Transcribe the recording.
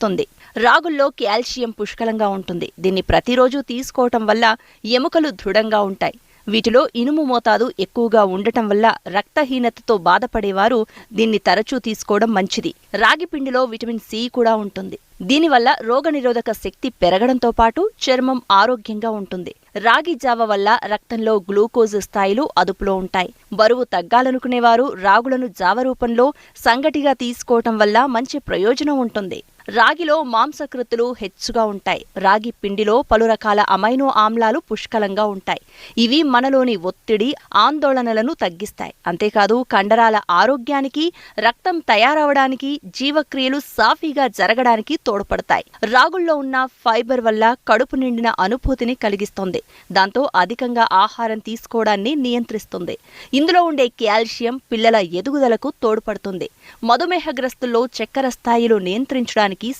ఇస్తుంది. రాగుల్లో కాల్షియం పుష్కలంగా ఉంటుంది. దీన్ని ప్రతిరోజు తీసుకోవటం వల్ల ఎముకలు దృఢంగా ఉంటాయి. వీటిలో ఇనుము మోతాదు ఎక్కువగా ఉండటం వల్ల రక్తహీనతతో బాధపడేవారు దీన్ని తరచూ తీసుకోవడం మంచిది. రాగి పిండిలో విటమిన్ సి కూడా ఉంటుంది. దీనివల్ల రోగనిరోధక శక్తి పెరగడంతో పాటు చర్మం ఆరోగ్యంగా ఉంటుంది. రాగి జావ వల్ల రక్తంలో గ్లూకోజ్ స్థాయిలు అదుపులో ఉంటాయి. బరువు తగ్గాలనుకునేవారు రాగులను జావ రూపంలో సంగటిగా తీసుకోవటం వల్ల మంచి ప్రయోజనం ఉంటుంది. రాగిలో మాంసకృతులు హెచ్చుగా ఉంటాయి. రాగి పిండిలో పలు రకాల అమైనో ఆమ్లాలు పుష్కలంగా ఉంటాయి. ఇవి మనలోని ఒత్తిడి, ఆందోళనలను తగ్గిస్తాయి. అంతేకాదు కండరాల ఆరోగ్యానికి, రక్తం తయారవడానికి, జీవక్రియలు సాఫీగా జరగడానికి తోడ్పడతాయి. రాగుల్లో ఉన్న ఫైబర్ వల్ల కడుపు నిండిన అనుభూతిని కలిగిస్తుంది. దాంతో అధికంగా ఆహారం తీసుకోవడాన్ని నియంత్రిస్తుంది. ఇందులో ఉండే కాల్షియం పిల్లల ఎదుగుదలకు తోడ్పడుతుంది. మధుమేహగ్రస్తుల్లో చక్కెర స్థాయిలు నియంత్రించడానికి